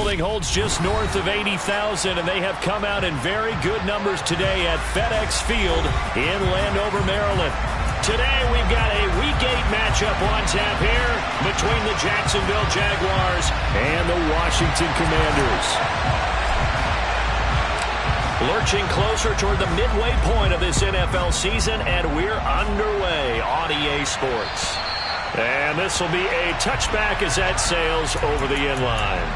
following holds just north of 80,000, and they have come out in very good numbers today at FedEx Field in Landover, Maryland. Today we've got a Week 8 matchup on tap here between the Jacksonville Jaguars and the Washington Commanders. Lurching closer toward the midway point of this NFL season, and we're underway on EA Sports. And this will be a touchback as that sails over the end line.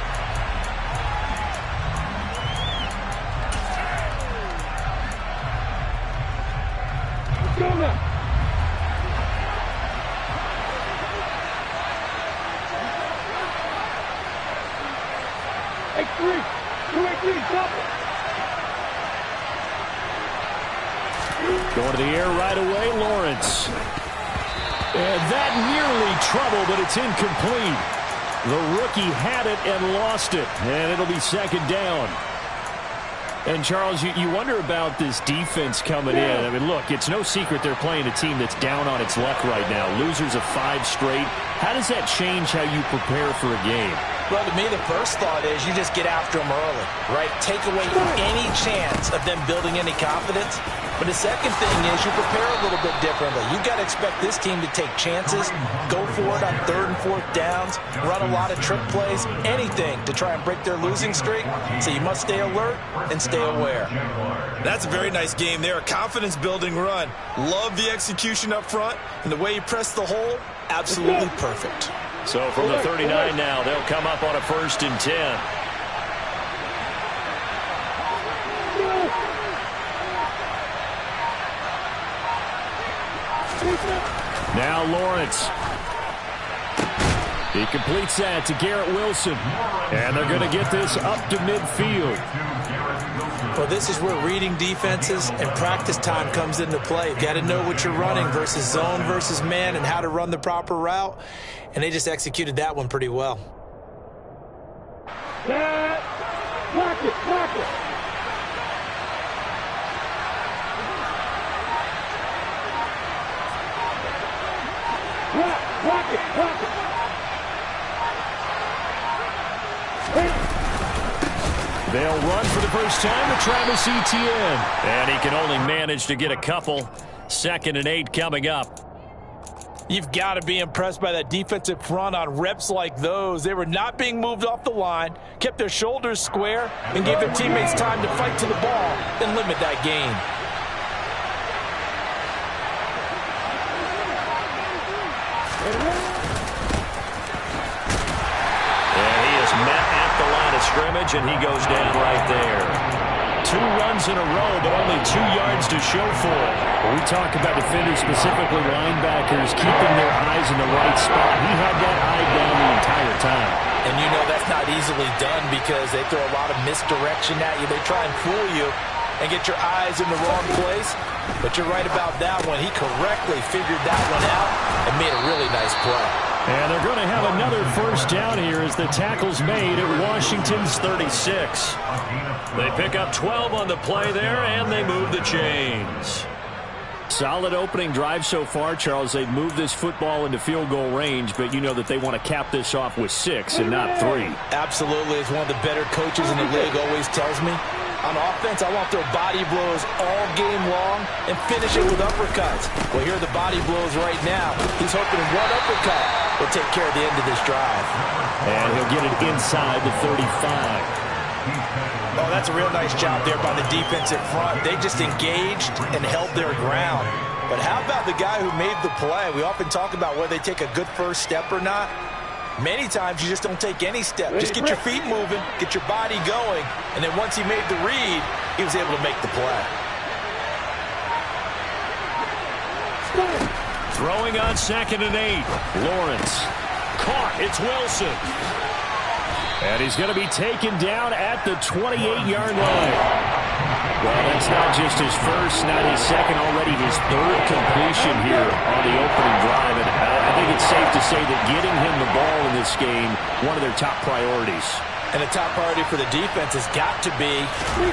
Let's go now. X3, 283, double. Going to the air right away, Lawrence. And that nearly trouble, but it's incomplete. The rookie had it and lost it, and it'll be second down. And, Charles, you wonder about this defense coming in. I mean, look, it's no secret they're playing a team that's down on its luck right now. Losers of 5 straight. How does that change how you prepare for a game? Well, to me, the first thought is you just get after them early, right? Take away any chance of them building any confidence. But the second thing is you prepare a little bit differently. You've got to expect this team to take chances, go for it on 3rd and 4th downs, run a lot of trick plays, anything to try and break their losing streak. So you must stay alert and stay aware. That's a very nice game there. A confidence-building run. Love the execution up front, and the way he pressed the hole, absolutely perfect. So from the 39 now, they'll come up on a 1st and 10. Now Lawrence. He completes that to Garrett Wilson. And they're going to get this up to midfield. Well, this is where reading defenses and practice time comes into play. You've got to know what you're running versus zone versus man and how to run the proper route. And they just executed that one pretty well. Block it, block it. Block it, block it. They'll run for the first time to Travis Etienne. And he can only manage to get a couple. 2nd and 8 coming up. You've got to be impressed by that defensive front on reps like those. They were not being moved off the line, kept their shoulders square, and gave their teammates time to fight to the ball and limit that gain. And he is met at the line of scrimmage, and he goes down right there. 2 runs in a row, but only 2 yards to show for it. When we talk about defenders, specifically linebackers, keeping their eyes in the right spot. He had that eye down the entire time. And you know that's not easily done because they throw a lot of misdirection at you. They try and fool you and get your eyes in the wrong place. But you're right about that one. He correctly figured that one out and made a really nice play. And they're going to have another first down here as the tackle's made at Washington's 36. They pick up 12 on the play there, and they move the chains. Solid opening drive so far, Charles. They've moved this football into field goal range, but you know that they want to cap this off with 6 and not 3. Absolutely. As one of the better coaches in the league always tells me, on offense, I want their body blows all game long and finish it with uppercuts. Well, here are the body blows right now. He's hoping one uppercut will take care of the end of this drive. And he'll get it inside the 35. Oh, that's a real nice job there by the defensive front. They just engaged and held their ground. But how about the guy who made the play? We often talk about whether they take a good first step or not. Many times you just don't take any step. Just get your feet moving, get your body going, and then once he made the read, he was able to make the play. Throwing on 2nd and 8. Lawrence. Caught. It's Wilson. And he's going to be taken down at the 28-yard line. Well, that's not just his first, not his second, already his 3rd completion here on the opening drive. And I think it's safe to say that getting him the ball in this game, one of their top priorities. And the top priority for the defense has got to be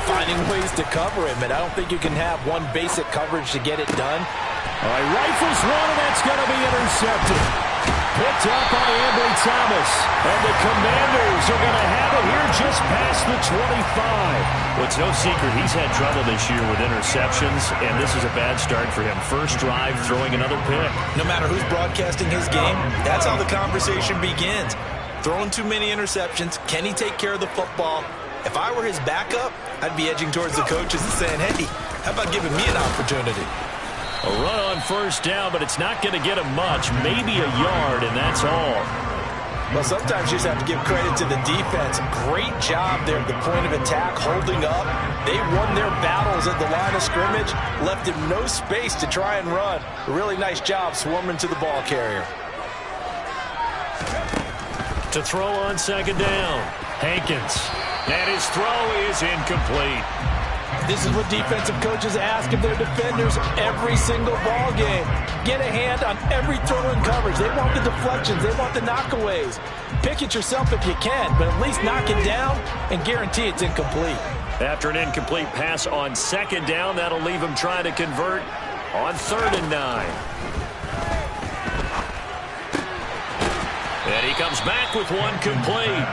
finding ways to cover him. And I don't think you can have one basic coverage to get it done. All right, rifles one, and that's going to be intercepted. Picked up by Ambry Thomas. And the Commanders are going to have it here just the 25. Well, it's no secret he's had trouble this year with interceptions, and this is a bad start for him. First drive, throwing another pick. No matter who's broadcasting his game, that's how the conversation begins. Throwing too many interceptions. Can he take care of the football? If I were his backup, I'd be edging towards the coaches and saying, hey, how about giving me an opportunity? A run on first down, but it's not going to get him much. Maybe a yard, and that's all. Well, sometimes you just have to give credit to the defense. Great job there at the point of attack, holding up. They won their battles at the line of scrimmage, left him no space to try and run. A really nice job swarming to the ball carrier. To throw on second down, Hankins. And his throw is incomplete. This is what defensive coaches ask of their defenders every single ball game. Get a hand on every throw in coverage. They want the deflections. They want the knockaways. Pick it yourself if you can, but at least knock it down and guarantee it's incomplete. After an incomplete pass on second down, that'll leave him trying to convert on 3rd and 9. And he comes back with one complete.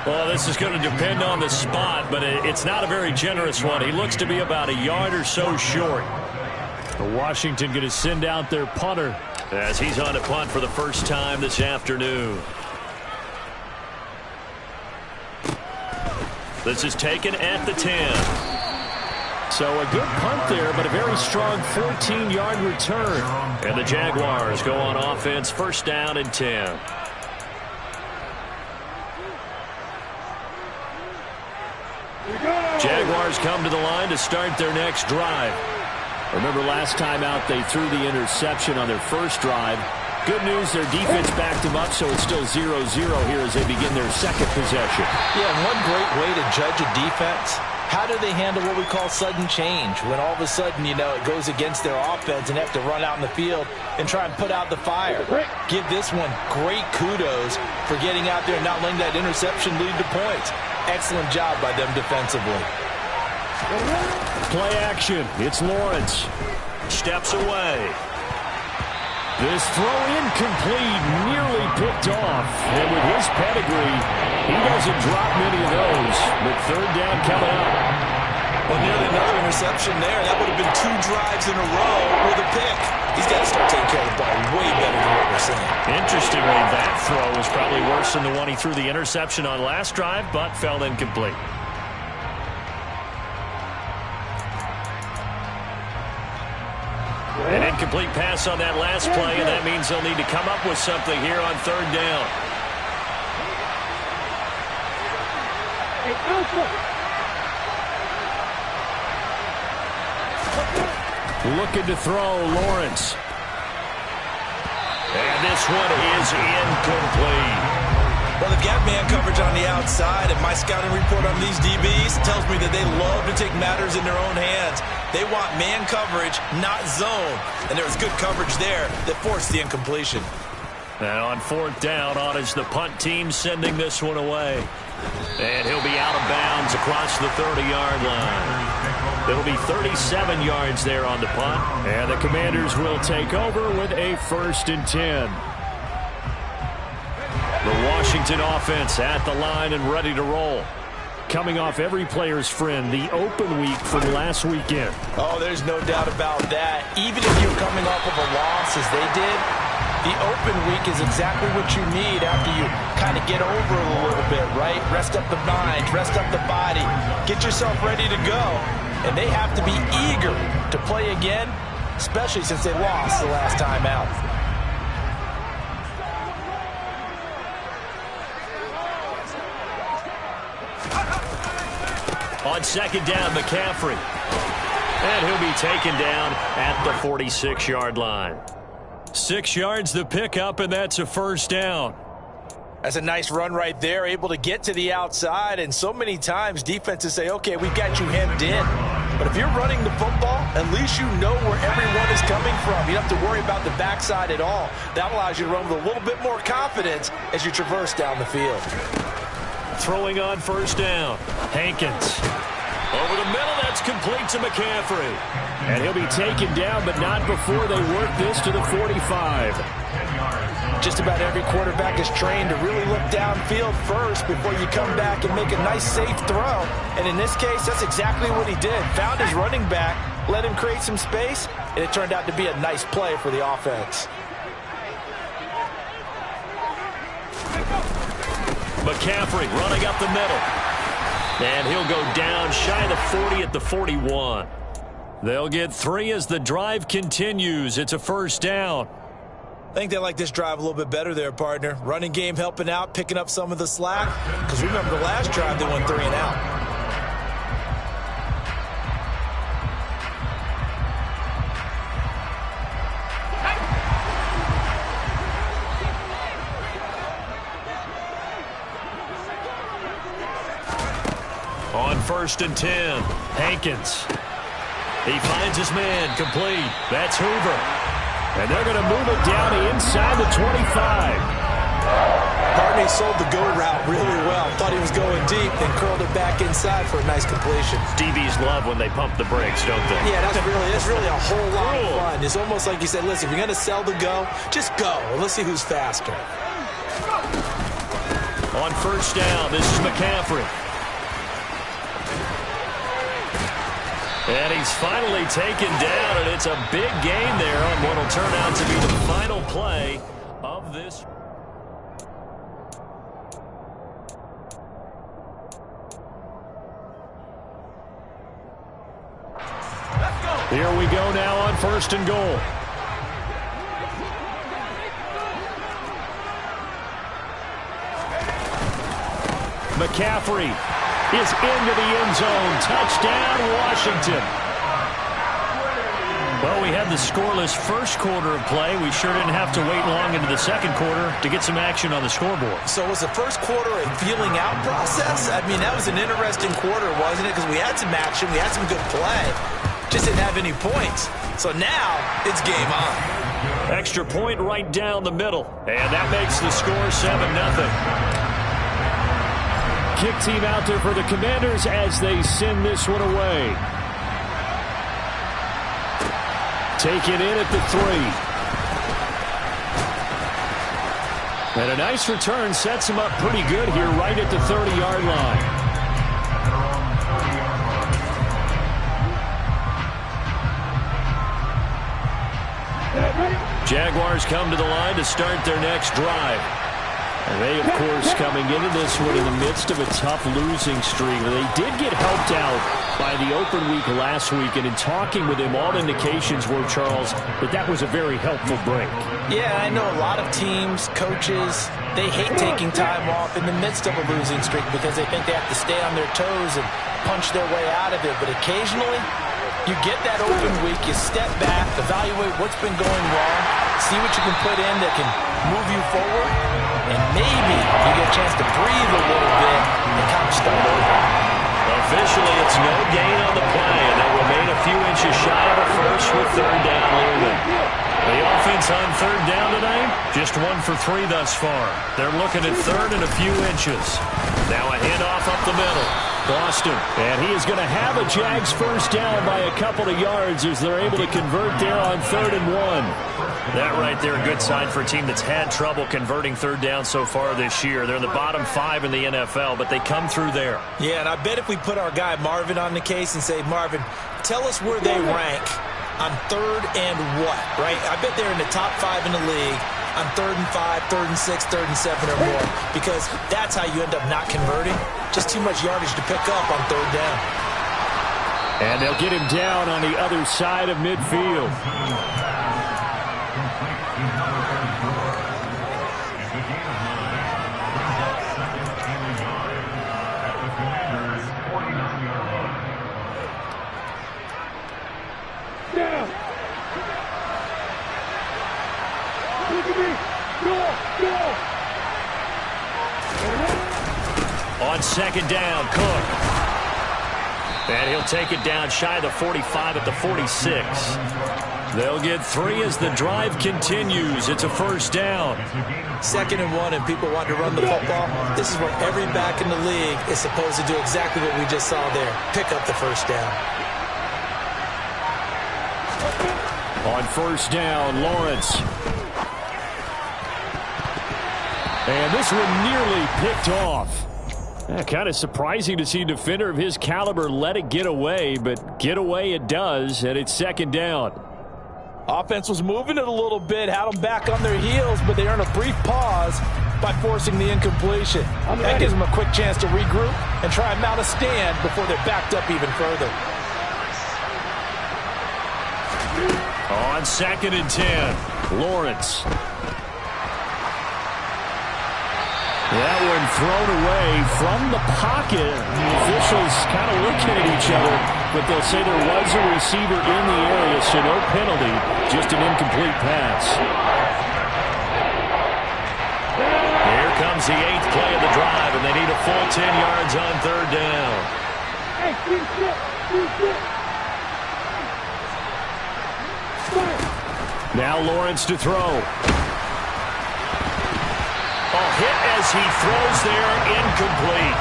Well, this is going to depend on the spot, but it's not a very generous one. He looks to be about a yard or so short. Washington going to send out their punter as he's on to punt for the first time this afternoon. This is taken at the 10. So a good punt there, but a very strong 14-yard return. And the Jaguars go on offense, first down and 10. Jaguars come to the line to start their next drive. Remember last time out they threw the interception on their first drive. Good news, their defense backed them up, so it's still 0-0 here as they begin their second possession. Yeah, and one great way to judge a defense, how do they handle what we call sudden change? When all of a sudden, you know, it goes against their offense and they have to run out in the field and try and put out the fire. Give this one great kudos for getting out there and not letting that interception lead to points. Excellent job by them defensively. Play action. It's Lawrence. Steps away. This throw incomplete, nearly picked off. And with his pedigree, he doesn't drop many of those. But 3rd down coming up. Well, nearly another interception there. That would have been 2 drives in a row with a pick. He's got to start taking care of the ball way better than what we're seeing. Interestingly, that throw was probably worse than the one he threw the interception on last drive, but fell incomplete. An incomplete pass on that last play, and that means they'll need to come up with something here on 3rd down. Looking to throw, Lawrence. And this one is incomplete. Well, they've got man coverage on the outside, and my scouting report on these DBs tells me that they love to take matters in their own hands. They want man coverage, not zone. And there was good coverage there that forced the incompletion. And on 4th down, on is the punt team sending this one away. And he'll be out of bounds across the 30-yard line. It'll be 37 yards there on the punt. And the Commanders will take over with a 1st and 10. The Washington offense at the line and ready to roll. Coming off every player's friend, the open week from last weekend. Oh, there's no doubt about that. Even if you're coming off of a loss as they did, the open week is exactly what you need after you kind of get over it a little bit, right? Rest up the mind, rest up the body, get yourself ready to go. And they have to be eager to play again, especially since they lost the last time out. On 2nd down, McCaffrey. And he'll be taken down at the 46-yard line. 6 yards the pickup, and that's a 1st down. That's a nice run right there, able to get to the outside. And so many times defenses say, okay, we've got you hemmed in. But if you're running the football, at least you know where everyone is coming from. You don't have to worry about the backside at all. That allows you to run with a little bit more confidence as you traverse down the field. Throwing on 1st down. Hankins. Over the middle, that's complete to McCaffrey. And he'll be taken down, but not before they work this to the 45. Just about every quarterback is trained to really look downfield first before you come back and make a nice, safe throw. And in this case, that's exactly what he did. Found his running back, let him create some space, and it turned out to be a nice play for the offense. McCaffrey running up the middle. And he'll go down shy of the 40 at the 41. They'll get 3 as the drive continues. It's a first down. I think they like this drive a little bit better there, partner. Running game helping out, picking up some of the slack. Because remember, the last drive, they went 3 and out. On 1st and 10, Hankins. He finds his man, complete. That's Hoover. And they're going to move it down inside the 25. Barney sold the go route really well. Thought he was going deep, then curled it back inside for a nice completion. DBs love when they pump the brakes, don't they? Yeah, that's really a whole lot of fun. It's almost like you said, listen, if you're going to sell the go, just go. Let's see who's faster. On 1st down, this is McCaffrey. And he's finally taken down, and it's a big gain there on what will turn out to be the final play of this. Here we go now on 1st and goal. McCaffrey is into the end zone. Touchdown, Washington. Well, we had the scoreless first quarter of play. We sure didn't have to wait long into the second quarter to get some action on the scoreboard. So was the first quarter a feeling out process? I mean, that was an interesting quarter, wasn't it? Because we had some action, we had some good play. Just didn't have any points. So now it's game on. Extra point right down the middle. And that makes the score 7-0. Kick team out there for the Commanders as they send this one away. Taken in at the 3. And a nice return sets him up pretty good here right at the 30-yard line. Jaguars come to the line to start their next drive. And they, of course, coming into this one in the midst of a tough losing streak. They did get helped out by the open week last week, and in talking with him, all indications were, Charles, that was a very helpful break. Yeah, I know a lot of teams, coaches, they hate taking time off in the midst of a losing streak because they think they have to stay on their toes and punch their way out of it. But occasionally, you get that open week, you step back, evaluate what's been going wrong, see what you can put in that can move you forward, and maybe you get a chance to breathe a little bit and kind of start over. Officially, it's no gain on the play, and they remain a few inches shy of the first with 3rd down looming. The offense on 3rd down today, just 1 for 3 thus far. They're looking at 3rd and a few inches. Now a handoff up the middle. Boston, and he is going to have a Jags first down by a couple of yards as they're able to convert there on 3rd and 1. That right there, a good sign for a team that's had trouble converting 3rd down so far this year. They're in the bottom 5 in the NFL, but they come through there. Yeah, and I bet if we put our guy Marvin on the case and say, Marvin, tell us where they rank on 3rd and what, right? I bet they're in the top 5 in the league on 3rd and 5, 3rd and 6, 3rd and 7 or more, because that's how you end up not converting. Just too much yardage to pick up on 3rd down. And they'll get him down on the other side of midfield. On 2nd down, Cook. And he'll take it down shy of the 45 at the 46. They'll get 3 as the drive continues. It's a first down. 2nd and 1, and people want to run the football. This is where every back in the league is supposed to do exactly what we just saw there. Pick up the first down. On 1st down, Lawrence. And this one nearly picked off. Kind of surprising to see a defender of his caliber let it get away, but get away it does, and it's second down. Offense was moving it a little bit, had them back on their heels, but they earned a brief pause by forcing the incompletion. That gives them a quick chance to regroup and try and mount a stand before they're backed up even further. On 2nd and 10, Lawrence. That one thrown away from the pocket. The officials kind of looking at each other, but they'll say there was a receiver in the area, so no penalty, just an incomplete pass. Here comes the 8th play of the drive, and they need a full 10 yards on 3rd down. Hey, Now Lawrence to throw. Hit as he throws there, incomplete.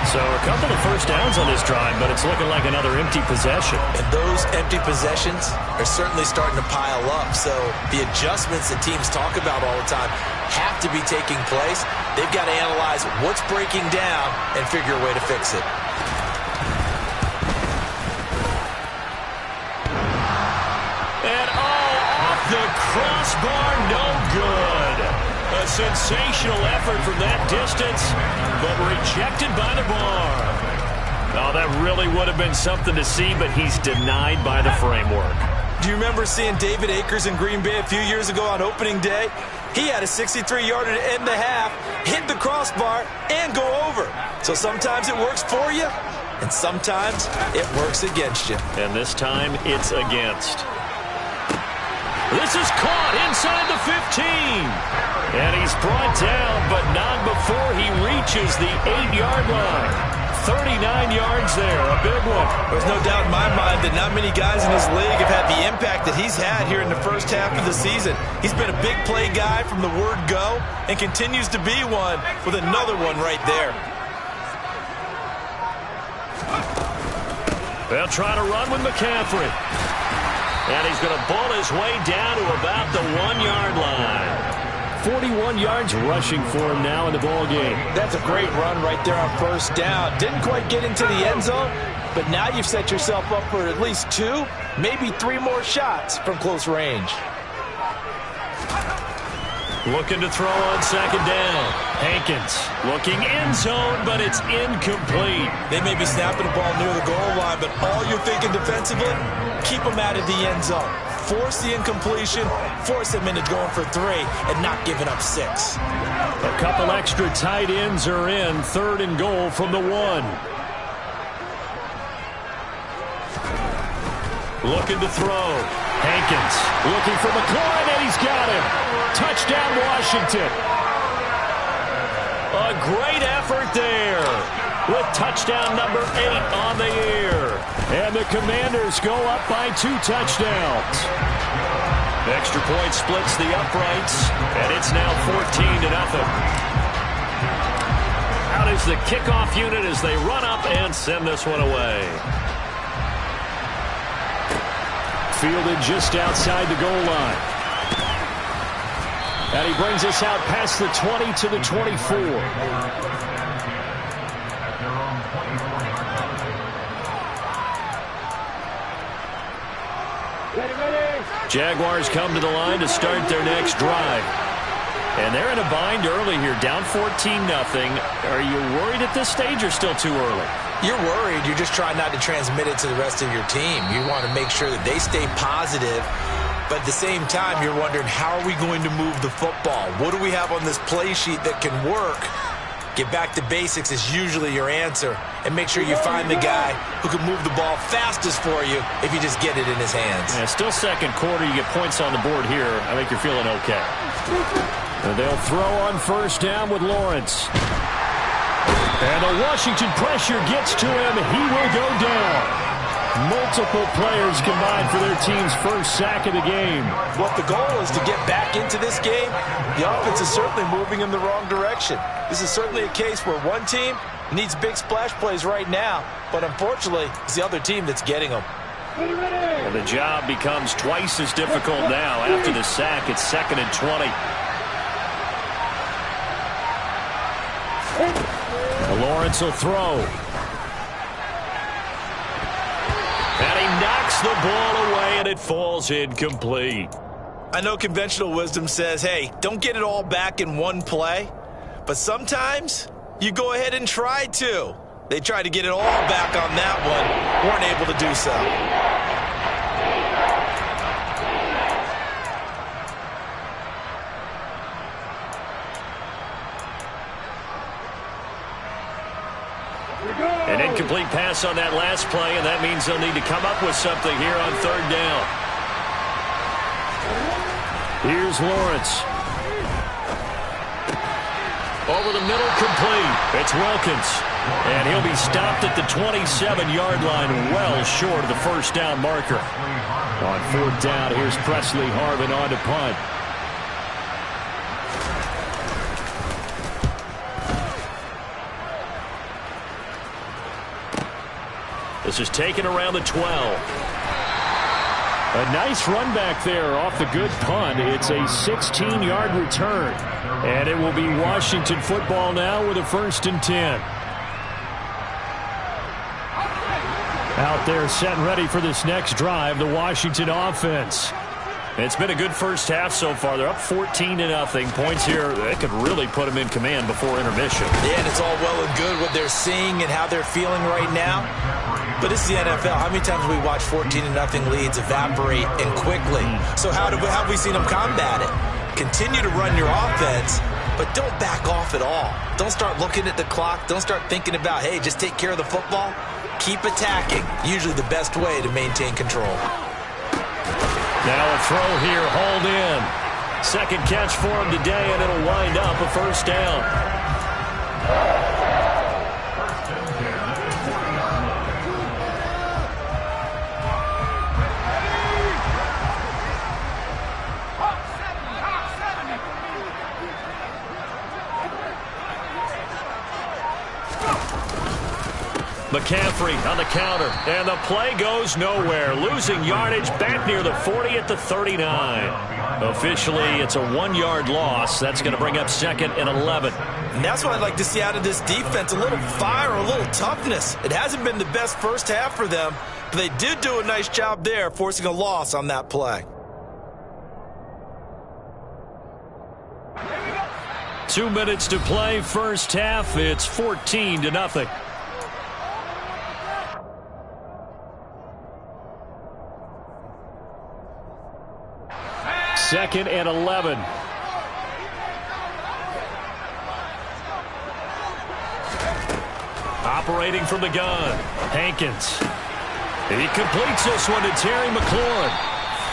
So a couple of first downs on this drive, but it's looking like another empty possession. And those empty possessions are certainly starting to pile up. So the adjustments that teams talk about all the time have to be taking place. They've got to analyze what's breaking down and figure a way to fix it. And off the crossbar, no good. A sensational effort from that distance, but rejected by the bar. Oh, that really would have been something to see, but he's denied by the framework. Do you remember seeing David Akers in Green Bay a few years ago on opening day? He had a 63-yarder to end the half, hit the crossbar, and go over. So sometimes it works for you, and sometimes it works against you. And this time, it's against. This is caught inside the 15. And he's brought down, but not before he reaches the 8-yard line. 39 yards there, a big one. There's no doubt in my mind that not many guys in this league have had the impact that he's had here in the first half of the season. He's been a big play guy from the word go and continues to be one with another one right there. They'll try to run with McCaffrey. And he's going to ball his way down to about the 1-yard line. 41 yards rushing for him now in the ball game. That's a great run right there on first down. Didn't quite get into the end zone, but now you've set yourself up for at least 2, maybe 3 more shots from close range. Looking to throw on 2nd down. Hankins looking end zone, but it's incomplete. They may be snapping the ball near the goal line, but all you're thinking defensively, keep them out of the end zone. Force the incompletion, force them into going for 3, and not giving up 6. A couple extra tight ends are in. 3rd and goal from the 1. Looking to throw. Hankins looking for McLaurin, and he's got him. Touchdown, Washington. A great effort there with touchdown number 8 on the year. And the Commanders go up by 2 touchdowns. Extra point splits the uprights, and it's now 14-0. Out is the kickoff unit as they run up and send this one away. Fielded just outside the goal line. And he brings us out past the 20 to the 24. Jaguars come to the line to start their next drive. And they're in a bind early here, down 14-0. Are you worried at this stage or still too early? You're worried. You're just trying not to transmit it to the rest of your team. You want to make sure that they stay positive. But at the same time, you're wondering, how are we going to move the football? What do we have on this play sheet that can work? Get back to basics is usually your answer. And make sure you find the guy who can move the ball fastest for you if you just get it in his hands. Yeah, still second quarter. You get points on the board here. I think you're feeling okay. And they'll throw on first down with Lawrence. And the Washington pressure gets to him. He will go down. Multiple players combined for their team's first sack of the game. What the goal is to get back into this game, the offense is certainly moving in the wrong direction. This is certainly a case where one team needs big splash plays right now, but unfortunately, it's the other team that's getting them. And the job becomes twice as difficult now. After the sack, it's 2nd and 20. Lawrence will throw. And he knocks the ball away, and it falls incomplete. I know conventional wisdom says, hey, don't get it all back in one play. But sometimes you go ahead and try to. They tried to get it all back on that one. Weren't able to do so. An incomplete pass on that last play, and that means they'll need to come up with something here on third down. Here's Lawrence. Over the middle, complete. It's Wilkins. And he'll be stopped at the 27-yard line, well short of the first down marker. On fourth down, here's Presley Harvin on to punt. This is taken around the 12. A nice run back there off the good punt. It's a 16-yard return. And it will be Washington football now with a 1st and 10. Out there set and ready for this next drive, the Washington offense. It's been a good first half so far. They're up 14-0. Points here, that could really put them in command before intermission. Yeah, and it's all well and good what they're seeing and how they're feeling right now. But this is the NFL. How many times have we watched 14-0 leads evaporate and quickly? So how have we seen them combat it? Continue to run your offense, but don't back off at all. Don't start looking at the clock. Don't start thinking about, hey, just take care of the football. Keep attacking. Usually the best way to maintain control. Now a throw here, hauled in. Second catch for him today, and it'll wind up a first down. McCaffrey on the counter, and the play goes nowhere. Losing yardage back near the 40 at the 39. Officially, it's a 1-yard loss. That's going to bring up 2nd and 11. And that's what I'd like to see out of this defense, a little fire, a little toughness. It hasn't been the best first half for them, but they did do a nice job there, forcing a loss on that play. 2 minutes to play, first half. It's 14-0. 2nd and 11. Operating from the gun, Hankins. He completes this one to Terry McLaurin.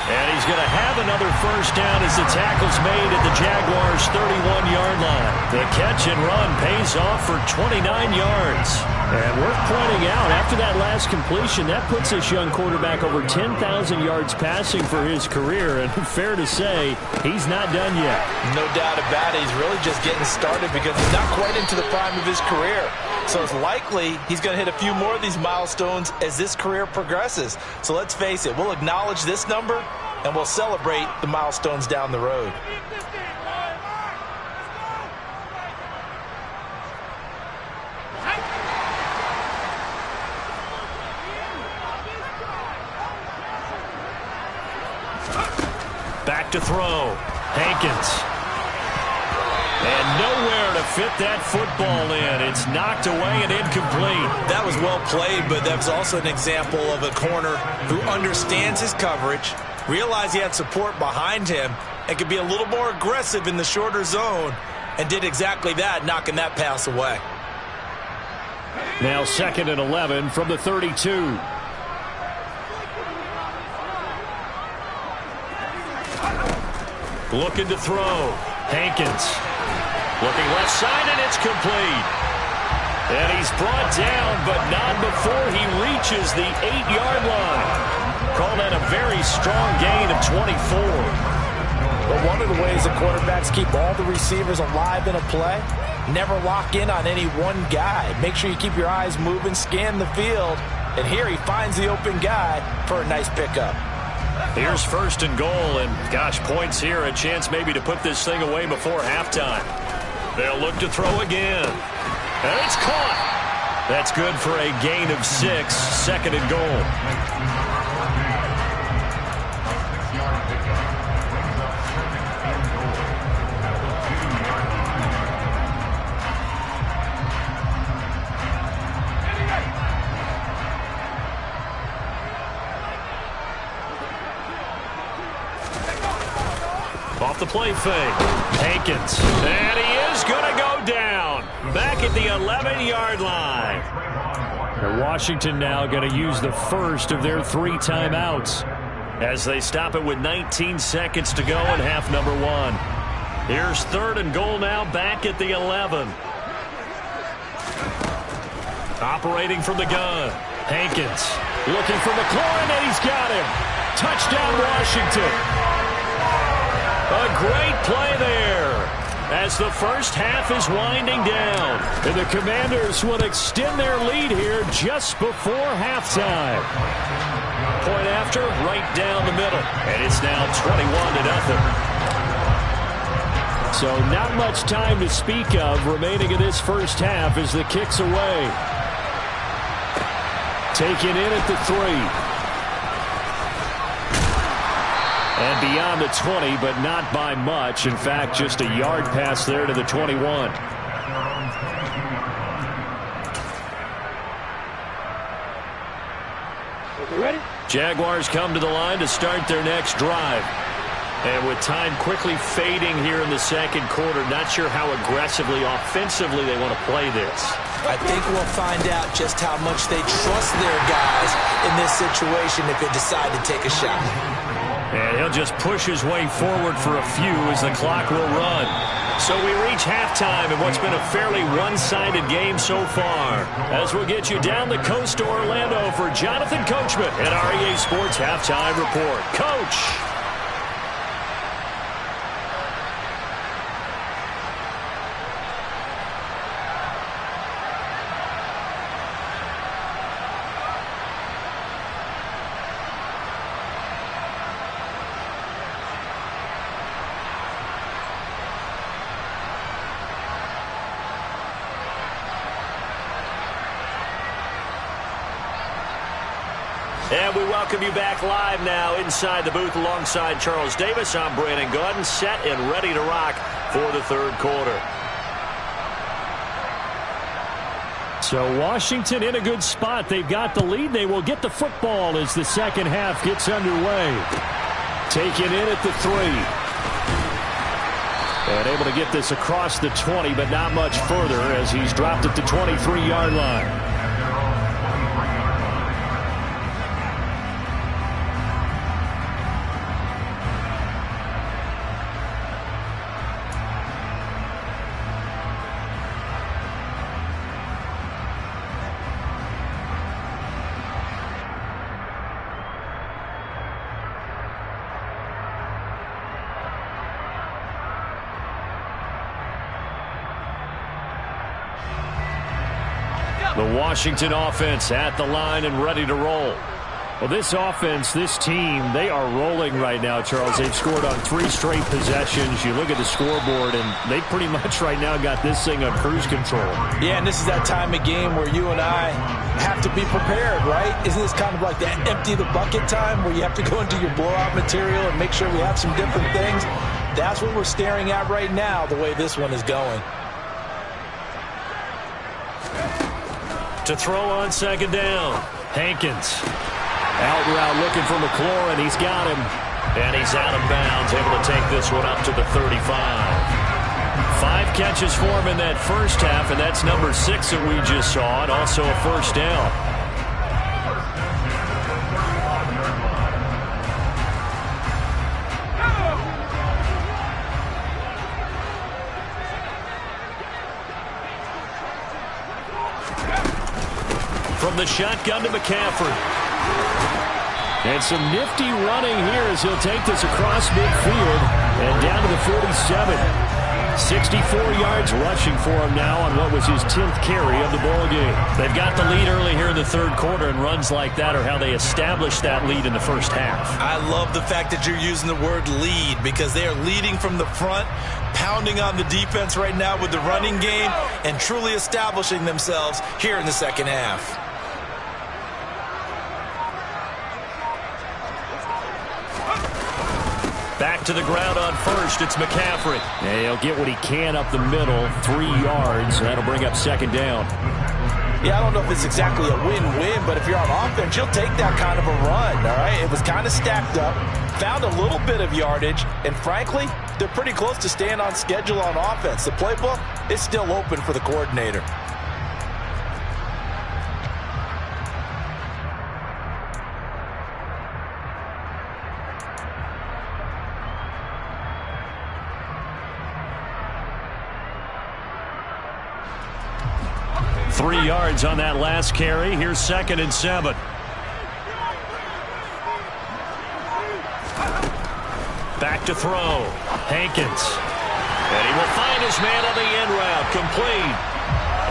And he's going to have another first down as the tackle's made at the Jaguars' 31-yard line. The catch and run pays off for 29 yards. And worth pointing out, after that last completion, that puts this young quarterback over 10,000 yards passing for his career. And fair to say, he's not done yet. No doubt about it. He's really just getting started because he's not quite into the prime of his career. So it's likely he's going to hit a few more of these milestones as this career progresses. So let's face it, we'll acknowledge this number and we'll celebrate the milestones down the road. Back to throw. Hankins. And nowhere to fit that football in. It's knocked away and incomplete. That was well played, but that's also an example of a corner who understands his coverage, realized he had support behind him, and could be a little more aggressive in the shorter zone, and did exactly that, knocking that pass away. Now 2nd and 11 from the 32. Looking to throw. Hankins. Looking left side, and it's complete. And he's brought down, but not before he reaches the 8-yard line. Call that a very strong gain of 24. But one of the ways the quarterbacks keep all the receivers alive in a play, never lock in on any one guy. Make sure you keep your eyes moving, scan the field, and here he finds the open guy for a nice pickup. Here's 1st and goal, and gosh, points here, a chance maybe to put this thing away before halftime. They'll look to throw again. And it's caught. That's good for a gain of 6, second and goal. Off the play fake. Hankins. And he is going to go down. Back at the 11-yard line. And Washington now going to use the first of their 3 timeouts as they stop it with 19 seconds to go in half number 1. Here's third and goal now back at the 11. Operating from the gun. Hankins looking for McLaurin, and he's got him. Touchdown, Washington. A great play there as the first half is winding down. And the Commanders will extend their lead here just before halftime. Point after, right down the middle. And it's now 21-0. So not much time to speak of remaining in this first half as the kick's away. Taken in at the 3. And beyond the 20, but not by much. In fact, just a yard pass there to the 21. Ready? Jaguars come to the line to start their next drive. And with time quickly fading here in the second quarter, not sure how aggressively, offensively they want to play this. I think we'll find out just how much they trust their guys in this situation if they decide to take a shot. And he'll just push his way forward for a few as the clock will run. So we reach halftime in what's been a fairly one-sided game so far. As we'll get you down the coast to Orlando for Jonathan Coachman at our EA Sports Halftime Report. Coach! And we welcome you back live now inside the booth alongside Charles Davis. I'm Brandon Gaudin, set and ready to rock for the third quarter. So Washington in a good spot. They've got the lead. They will get the football as the second half gets underway. Taken in at the 3. And able to get this across the 20, but not much further as he's dropped at the 23-yard line. The Washington offense at the line and ready to roll. Well, this offense, this team, they are rolling right now, Charles. They've scored on 3 straight possessions. You look at the scoreboard, and they pretty much right now got this thing on cruise control. Yeah, and this is that time of game where you and I have to be prepared, right? Isn't this kind of like that empty the bucket time where you have to go into your blowout material and make sure we have some different things? That's what we're staring at right now, the way this one is going. To throw on second down. Hankins. Out route looking for McLaurin. He's got him. And he's out of bounds, able to take this one up to the 35. 5 catches for him in that first half, and that's number 6 that we just saw, and also a first down. From the shotgun to McCaffrey. And some nifty running here as he'll take this across midfield and down to the 47. 64 yards rushing for him now on what was his 10th carry of the ball game. They've got the lead early here in the third quarter, and runs like that are how they established that lead in the first half. I love the fact that you're using the word lead, because they are leading from the front, pounding on the defense right now with the running game, and truly establishing themselves here in the second half. Back to the ground on first. It's McCaffrey. And he'll get what he can up the middle, 3 yards. That'll bring up second down. Yeah, I don't know if it's exactly a win-win, but if you're on offense, you'll take that kind of a run, all right? It was kind of stacked up, found a little bit of yardage, and frankly, they're pretty close to staying on schedule on offense. The playbook is still open for the coordinator. Three yards on that last carry. Here's 2nd and 7. Back to throw. Hankins. And he will find his man on the end route. Complete.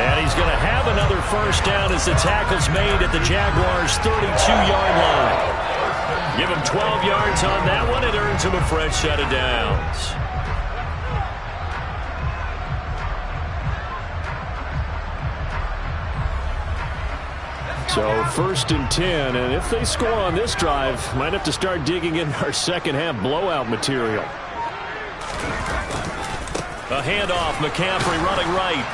And he's going to have another first down as the tackle's made at the Jaguars' 32-yard line. Give him 12 yards on that one. It earns him a fresh set of downs. So 1st and 10, and if they score on this drive, might have to start digging in our second half blowout material. A handoff, McCaffrey running right.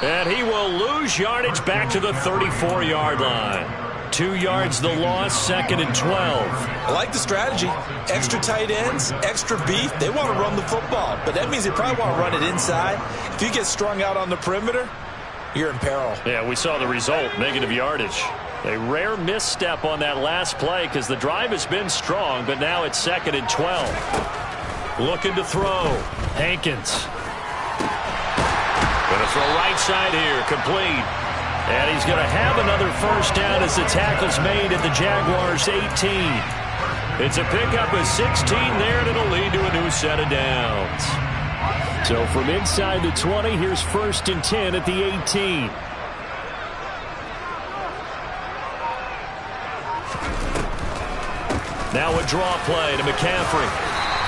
And he will lose yardage back to the 34-yard line. 2 yards the loss, 2nd and 12. I like the strategy. Extra tight ends, extra beef. They want to run the football, but that means they probably want to run it inside. If you get strung out on the perimeter, you're in peril. Yeah, we saw the result, negative yardage. A rare misstep on that last play because the drive has been strong, but now it's 2nd and 12. Looking to throw. Hankins. Going to throw right side here, complete. And he's going to have another first down as the tackle's made at the Jaguars' 18. It's a pickup of 16 there, and it'll lead to a new set of downs. So from inside the 20, here's 1st and 10 at the 18. Now a draw play to McCaffrey.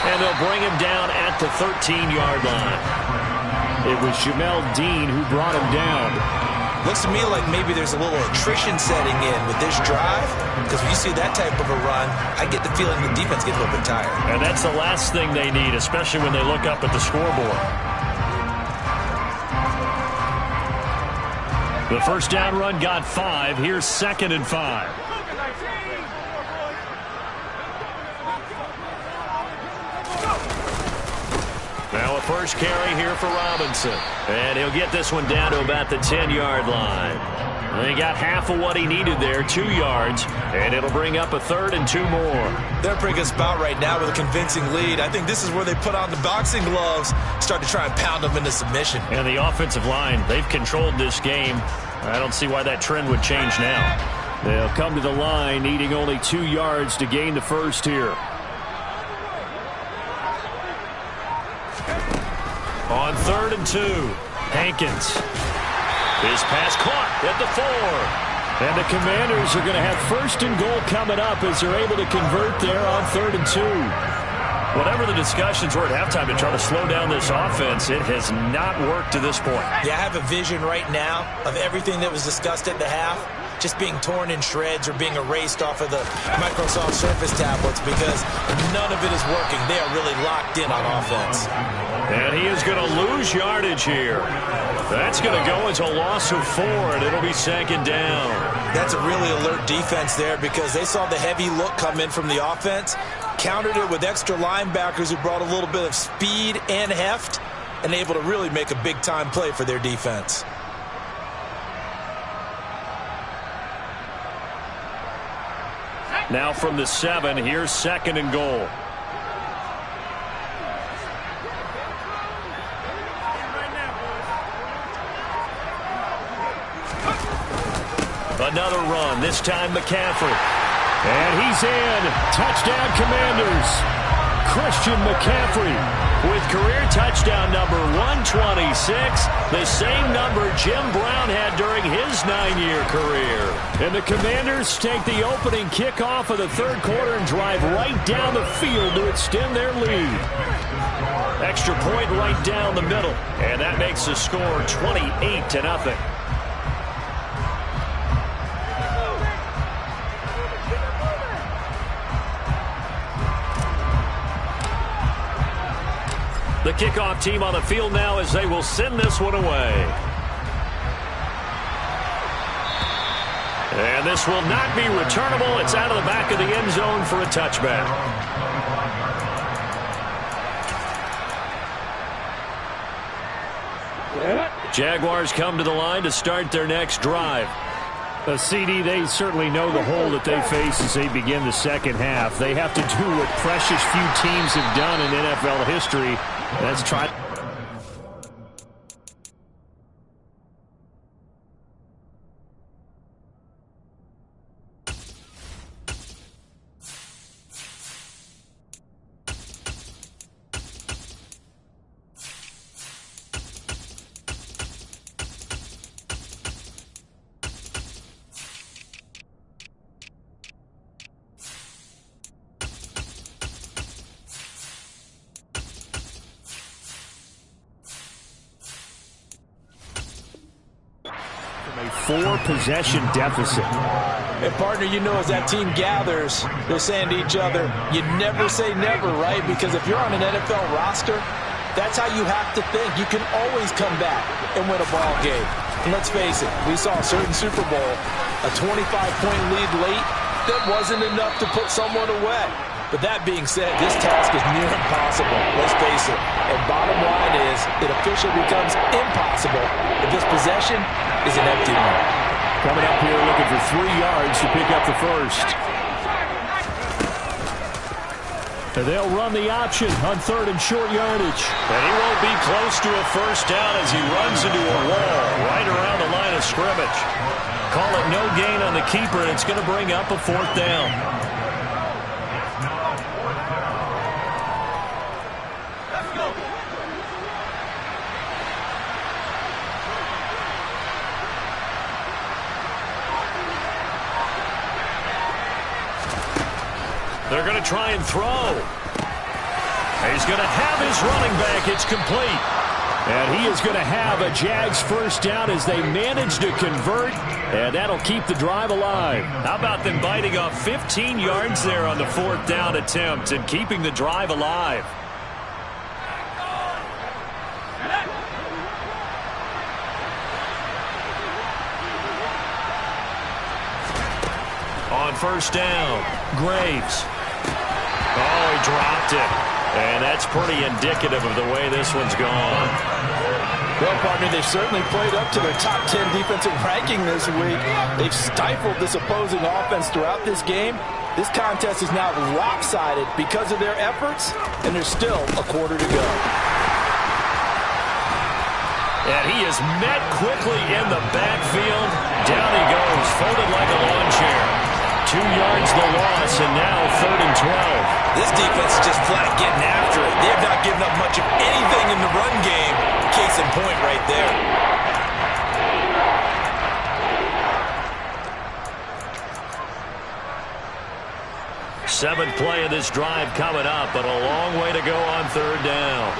And they'll bring him down at the 13-yard line. It was Jamel Dean who brought him down. Looks to me like maybe there's a little attrition setting in with this drive, because when you see that type of a run, I get the feeling the defense gets a little bit tired. And that's the last thing they need, especially when they look up at the scoreboard. The first down run got 5. Here's 2nd and 5. Now a first carry here for Robinson. And he'll get this one down to about the 10-yard line. And he got half of what he needed there, 2 yards. And it'll bring up a 3rd and 2 more. They're in a pretty good spot right now with a convincing lead. I think this is where they put on the boxing gloves, start to try and pound them into submission. And the offensive line, they've controlled this game. I don't see why that trend would change now. They'll come to the line needing only 2 yards to gain the first here. On 3rd and 2, Hankins. His pass caught at the 4. And the Commanders are going to have 1st and goal coming up as they're able to convert there on 3rd and 2. Whatever the discussions were at halftime to try to slow down this offense, it has not worked to this point. Yeah, I have a vision right now of everything that was discussed at the half just being torn in shreds or being erased off of the Microsoft Surface tablets, because none of it is working. They are really locked in on offense. And he is going to lose yardage here. That's going to go as a loss of 4, and it'll be 2nd down. That's a really alert defense there, because they saw the heavy look come in from the offense, countered it with extra linebackers who brought a little bit of speed and heft, and able to really make a big-time play for their defense. Now from the 7, here's 2nd and goal. Another run, this time McCaffrey. And he's in. Touchdown, Commanders. Christian McCaffrey with career touchdown number 126, the same number Jim Brown had during his 9-year career. And the Commanders take the opening kickoff of the third quarter and drive right down the field to extend their lead. Extra point right down the middle, and that makes the score 28-0. The kickoff team on the field now as they will send this one away. And this will not be returnable. It's out of the back of the end zone for a touchback. Jaguars come to the line to start their next drive. CD, they certainly know the hole that they face as they begin the second half. They have to do what precious few teams have done in NFL history. That's try. Four-possession deficit. And, partner, you know, as that team gathers, they're saying to each other, you never say never, right? Because if you're on an NFL roster, that's how you have to think. You can always come back and win a ball game. And let's face it, we saw a certain Super Bowl, a 25-point lead late, that wasn't enough to put someone away. But that being said, this task is near impossible, let's face it. And bottom line is, it officially becomes impossible if this possession is an empty one. Coming up here looking for 3 yards to pick up the first. And they'll run the option on third and short yardage. And he won't be close to a first down as he runs into a wall right around the line of scrimmage. Call it no gain on the keeper, and it's going to bring up a fourth down. They're going to try and throw. He's going to have his running back. It's complete. And he is going to have a Jags first down as they manage to convert, and that'll keep the drive alive. How about them biting off 15 yards there on the fourth down attempt and keeping the drive alive? On first down, Graves. Oh, he dropped it. And that's pretty indicative of the way this one's gone. Well, partner, they've certainly played up to their top 10 defensive ranking this week. They've stifled this opposing offense throughout this game. This contest is now lopsided because of their efforts, and there's still a quarter to go. And he is met quickly in the backfield. Down he goes, folded like a lawn chair. 2 yards the loss, and now third and 12. This defense is just flat getting after it. They have not given up much of anything in the run game. Case in point right there. Seventh play of this drive coming up, but a long way to go on third down.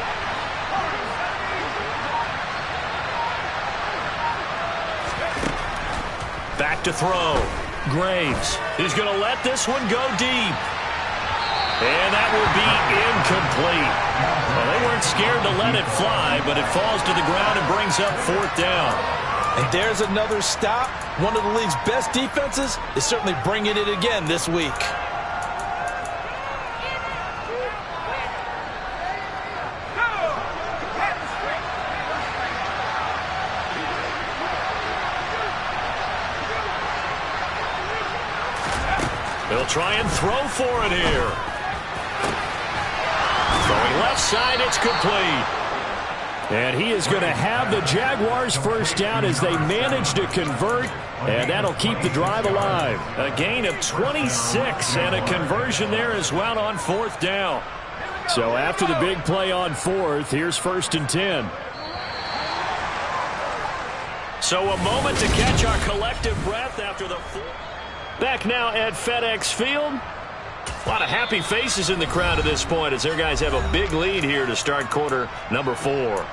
Back to throw. Graves. He's going to let this one go deep. And that will be incomplete. Well, they weren't scared to let it fly, but it falls to the ground and brings up fourth down. And there's another stop. One of the league's best defenses is certainly bringing it again this week. They'll try and throw for it here. Throwing left side, it's complete. And he is going to have the Jaguars first down as they manage to convert, and that'll keep the drive alive. A gain of 26 and a conversion there as well on fourth down. So after the big play on fourth, here's 1st and 10. So a moment to catch our collective breath after the back now at FedEx Field. A lot of happy faces in the crowd at this point as their guys have a big lead here to start quarter number 4.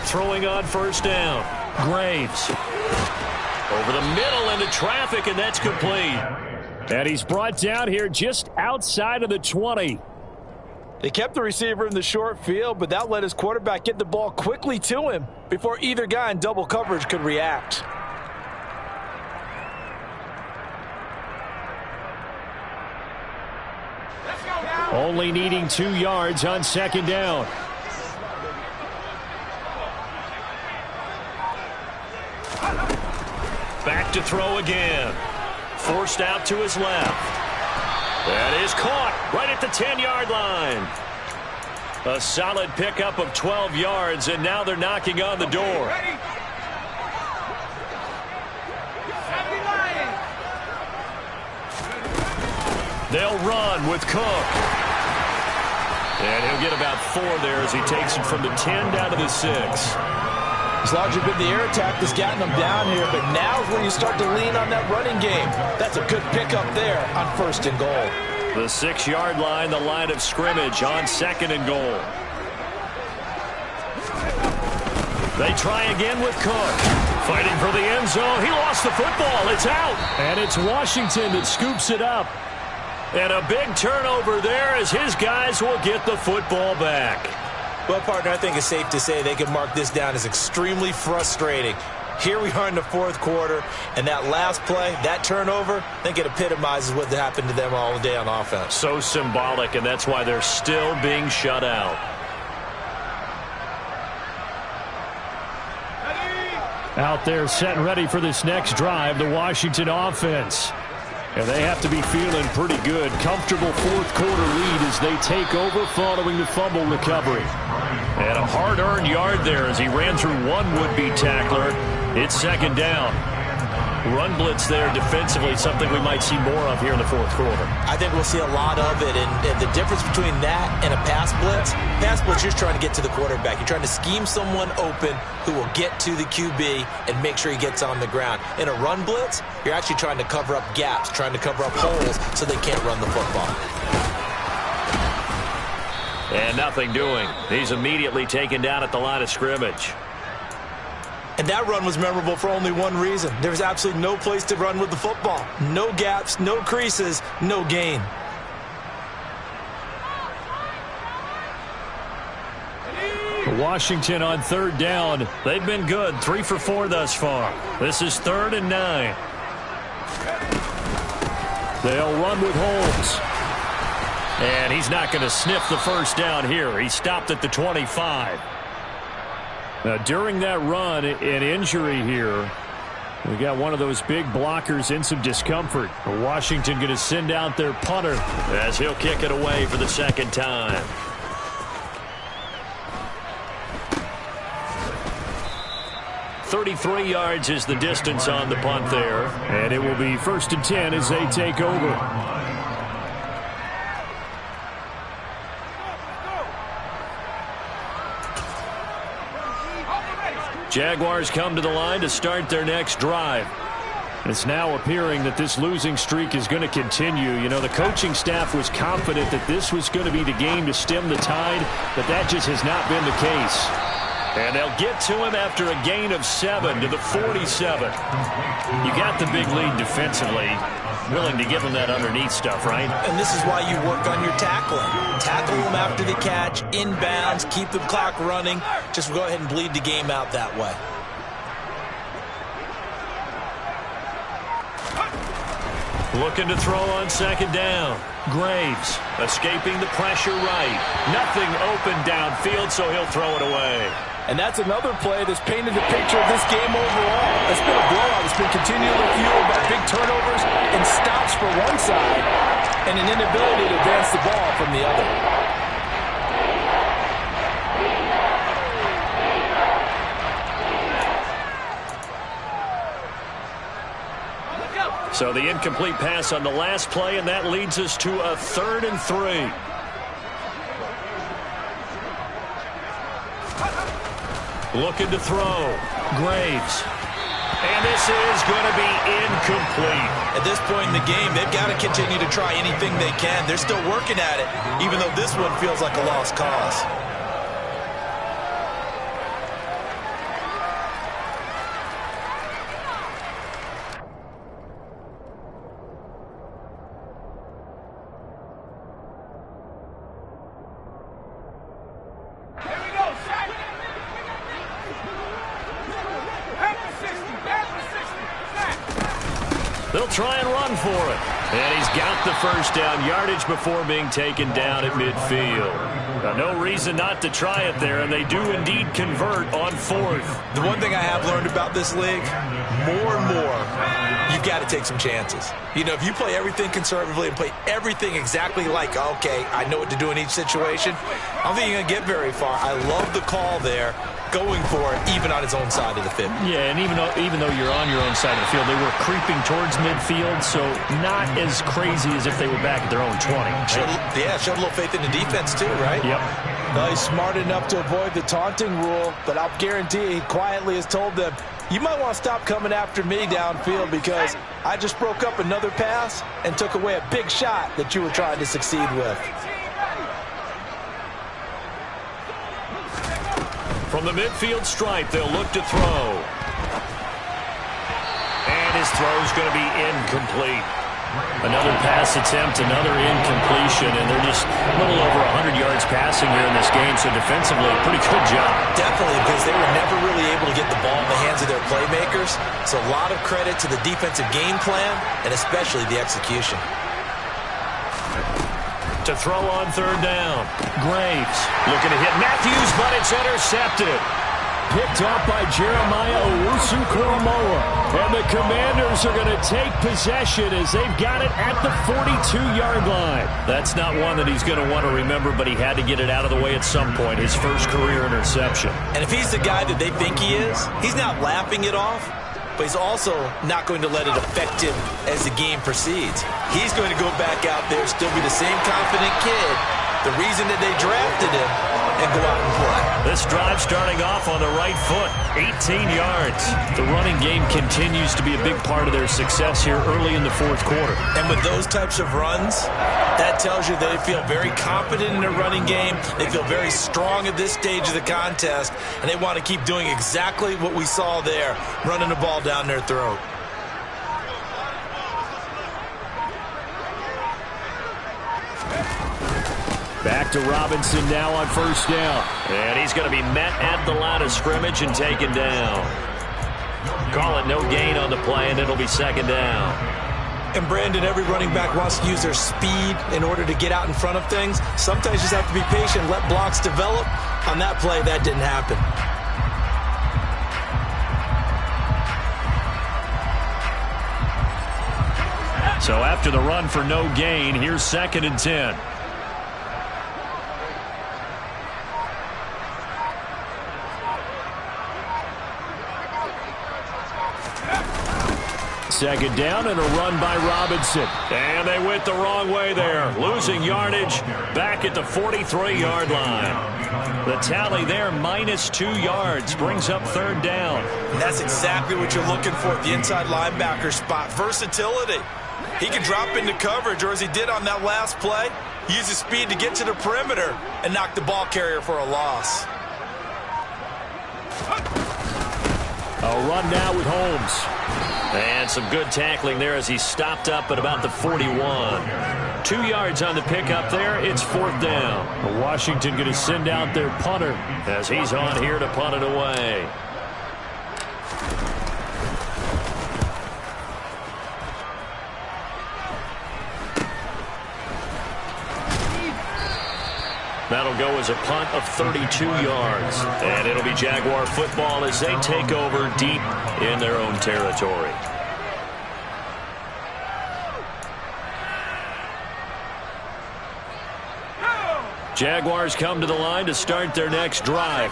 Throwing on 1st down. Graves. Over the middle into traffic, and that's complete. And he's brought down here just outside of the 20. They kept the receiver in the short field, but that let his quarterback get the ball quickly to him before either guy in double coverage could react. Only needing 2 yards on 2nd down. Back to throw again. Forced out to his left. That is caught right at the 10-yard line. A solid pickup of 12 yards, and now they're knocking on the door. They'll run with Cook. And he'll get about 4 there as he takes it from the 10 down to the 6. It's largely been the air attack that's gotten them down here, but now's where you start to lean on that running game. That's a good pickup there on 1st and goal. The 6-yard line, the line of scrimmage on 2nd and goal. They try again with Cook. Fighting for the end zone. He lost the football. It's out. And it's Washington that scoops it up. And a big turnover there as his guys will get the football back. Well, partner, I think it's safe to say they can mark this down as extremely frustrating. Here we are in the 4th quarter, and that last play, that turnover, I think it epitomizes what happened to them all day on offense. So symbolic, and that's why they're still being shut out. Out there set and ready for this next drive, the Washington offense. And they have to be feeling pretty good. Comfortable 4th quarter lead as they take over following the fumble recovery. And a hard-earned yard there as he ran through one would-be tackler. It's 2nd down. Run blitz there defensively, something we might see more of here in the 4th quarter. I think we'll see a lot of it, and the difference between that and a pass blitz, you're trying to get to the quarterback. You're trying to scheme someone open who will get to the QB and make sure he gets on the ground. In a run blitz, you're actually trying to cover up gaps, trying to cover up holes so they can't run the football. And nothing doing. He's immediately taken down at the line of scrimmage. And that run was memorable for only one reason. There was absolutely no place to run with the football. No gaps, no creases, no gain. Washington on 3rd down. They've been good. 3 for 4 thus far. This is 3rd and 9. They'll run with Holmes. And he's not going to sniff the 1st down here. He stopped at the 25. Now, during that run, an injury here. We got one of those big blockers in some discomfort. Washington going to send out their punter as he'll kick it away for the 2nd time. .33 yards is the distance on the punt there. And it will be 1st and 10 as they take over. Jaguars come to the line to start their next drive. It's now appearing that this losing streak is going to continue. You know, the coaching staff was confident that this was going to be the game to stem the tide, but that just has not been the case. And they'll get to him after a gain of 7 to the 47. You got the big lead defensively. Willing to give him that underneath stuff, right? And this is why you work on your tackling. Tackle them after the catch, inbounds, keep the clock running. Just go ahead and bleed the game out that way. Looking to throw on 2nd down. Graves escaping the pressure right. Nothing open downfield, so he'll throw it away. And that's another play that's painted the picture of this game overall. It's been a blowout. It's been continually fueled by big turnovers and stops for one side and an inability to advance the ball from the other. So the incomplete pass on the last play, and that leads us to a 3rd and 3. Looking to throw. Graves. And this is going to be incomplete. At this point in the game, they've got to continue to try anything they can. They're still working at it, even though this one feels like a lost cause. They'll try and run for it. And he's got the first down yardage before being taken down at midfield. Now, no reason not to try it there, and they do indeed convert on 4th. The one thing I have learned about this league, more and more, you've got to take some chances. You know, if you play everything conservatively and play everything exactly like, okay, I know what to do in each situation, I don't think you're going to get very far. I love the call there, going for it, even on his own side of the field. Yeah, and even though you're on your own side of the field, they were creeping towards midfield, so not as crazy as if they were back at their own 20. Showed a little faith in the defense too, right? Yep. Well, he's smart enough to avoid the taunting rule, but I'll guarantee he quietly has told them, you might want to stop coming after me downfield because I just broke up another pass and took away a big shot that you were trying to succeed with. From the midfield stripe, they'll look to throw. And his throw's going to be incomplete. Another pass attempt, another incompletion, and they're just a little over 100 yards passing here in this game, so defensively, pretty good job. Definitely, because they were never really able to get the ball in the hands of their playmakers, so a lot of credit to the defensive game plan, and especially the execution. To throw on 3rd down. Graves looking to hit Matthews, but it's intercepted. Picked up by Jeremiah Owusu-Koramoah. And the Commanders are going to take possession as they've got it at the 42-yard line. That's not one that he's going to want to remember, but he had to get it out of the way at some point, his first career interception. And if he's the guy that they think he is, he's not laughing it off, but he's also not going to let it affect him as the game proceeds. He's going to go back out there, still be the same confident kid, the reason that they drafted him, and go out and play. This drive starting off on the right foot, 18 yards. The running game continues to be a big part of their success here early in the 4th quarter. And with those types of runs, that tells you they feel very confident in their running game. They feel very strong at this stage of the contest, and they want to keep doing exactly what we saw there, running the ball down their throat. Back to Robinson now on 1st down. And he's going to be met at the line of scrimmage and taken down. Call it no gain on the play, and it'll be 2nd down. And Brandon, every running back wants to use their speed in order to get out in front of things. Sometimes you just have to be patient, let blocks develop. On that play, that didn't happen. So after the run for no gain, here's 2nd and 10. Second down and a run by Robinson. And they went the wrong way there, losing yardage back at the 43-yard line. The tally there, -2 yards, brings up 3rd down. And that's exactly what you're looking for at the inside linebacker spot, versatility. He can drop into coverage, or as he did on that last play, use his speed to get to the perimeter and knock the ball carrier for a loss. A run now with Holmes. And some good tackling there as he stopped up at about the 41. 2 yards on the pickup there. It's 4th down. Washington going to send out their punter as he's on here to punt it away. That'll go as a punt of 32 yards. And it'll be Jaguar football as they take over deep in their own territory. Jaguars come to the line to start their next drive.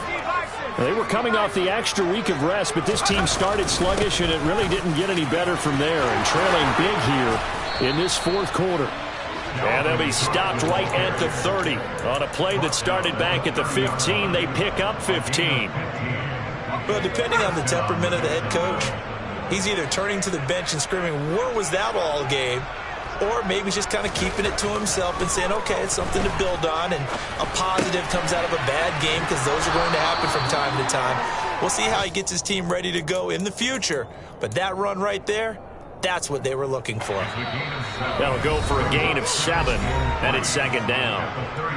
They were coming off the extra week of rest, but this team started sluggish, and it really didn't get any better from there, and trailing big here in this fourth quarter. And they'll be stopped right at the 30. On a play that started back at the 15, they pick up 15. Well, depending on the temperament of the head coach, he's either turning to the bench and screaming, "Where was that all game?" Or maybe just kind of keeping it to himself and saying, okay, it's something to build on, and a positive comes out of a bad game, because those are going to happen from time to time. We'll see how he gets his team ready to go in the future. But that run right there, that's what they were looking for. That'll go for a gain of 7, and it's second down.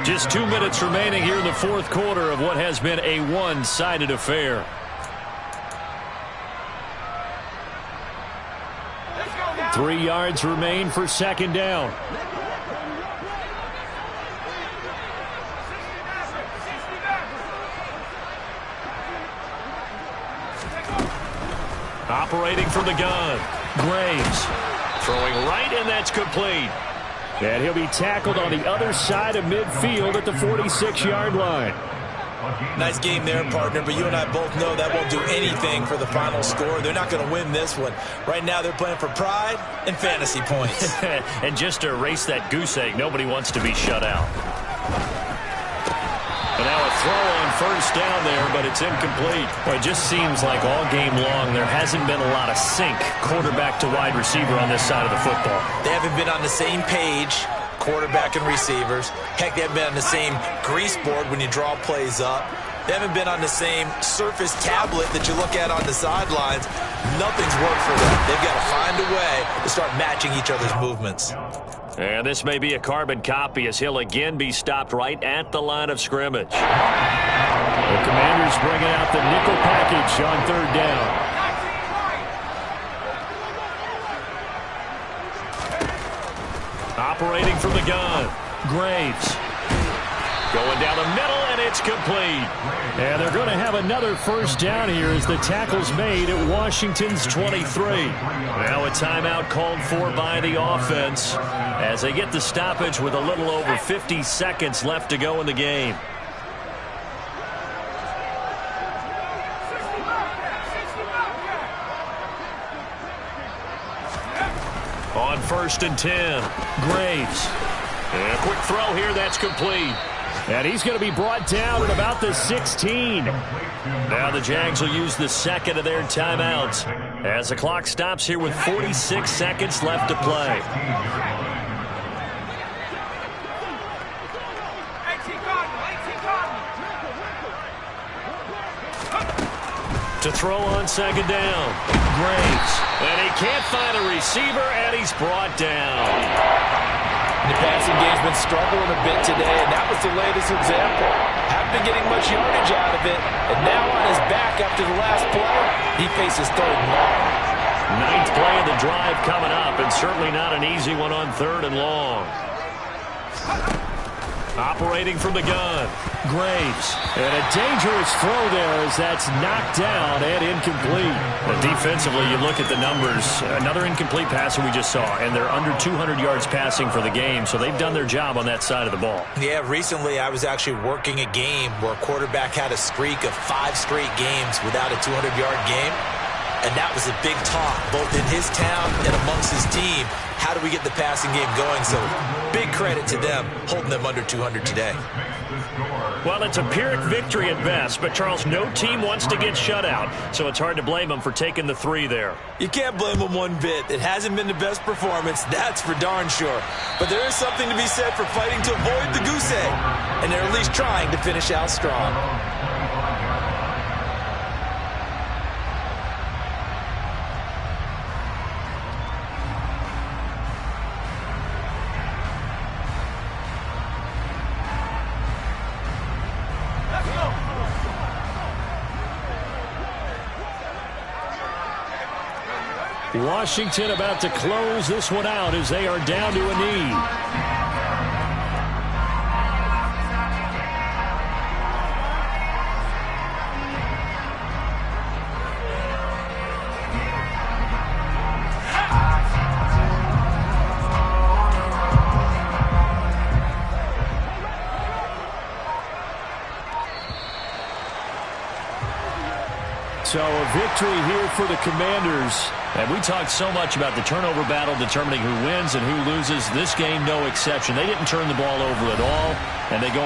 Just 2 minutes remaining here in the fourth quarter of what has been a one-sided affair. Three yards remain for second down. Operating from the gun, Graves. throwing right, and that's complete. And he'll be tackled on the other side of midfield at the 46-yard line. Nice game there, partner, but you and I both know that won't do anything for the final score. They're not going to win this one. Right now they're playing for pride and fantasy points. And just to erase that goose egg, nobody wants to be shut out. And now a throw on first down there, but it's incomplete. Well, it just seems like all game long there hasn't been a lot of sync quarterback to wide receiver on this side of the football. They haven't been on the same page, quarterback and receivers. Heck, they haven't been on the same grease board when you draw plays up. They haven't been on the same surface tablet that you look at on the sidelines. Nothing's worked for them. They've got to find a way to start matching each other's movements. And this may be a carbon copy, as he'll again be stopped right at the line of scrimmage. The Commanders bringing out the nickel package on third down. Operating from the gun, Graves. going down the middle, and it's complete. And they're going to have another first down here as the tackle's made at Washington's 23. Now a timeout called for by the offense as they get the stoppage with a little over 50 seconds left to go in the game. On 1st and 10, Graves. and a quick throw here, that's complete. And he's going to be brought down at about the 16. Now the Jags will use the second of their timeouts as the clock stops here with 46 seconds left to play. To throw on second down, Graves. and he can't find a receiver, and he's brought down. The passing game's been struggling a bit today, and that was the latest example. Haven't been getting much yardage out of it, and now on his back after the last play, he faces third and long. 9th play of the drive coming up, and certainly not an easy one on 3rd and long. Operating from the gun, Graves. And a dangerous throw there as that's knocked down and incomplete. Well, defensively, you look at the numbers. Another incomplete pass that we just saw, and they're under 200 yards passing for the game, so they've done their job on that side of the ball. Yeah, recently I was actually working a game where a quarterback had a streak of 5 straight games without a 200-yard game. And that was a big talk, both in his town and amongst his team. How do we get the passing game going? So big credit to them, holding them under 200 today. Well, it's a Pyrrhic victory at best, but, Charles, no team wants to get shut out, so it's hard to blame them for taking the 3 there. You can't blame them one bit. It hasn't been the best performance, that's for darn sure. But there is something to be said for fighting to avoid the goose egg, and they're at least trying to finish out strong. Washington about to close this one out as they are down to a knee. So a victory here for the Commanders. And we talked so much about the turnover battle determining who wins and who loses. This game, no exception. They didn't turn the ball over at all, and they go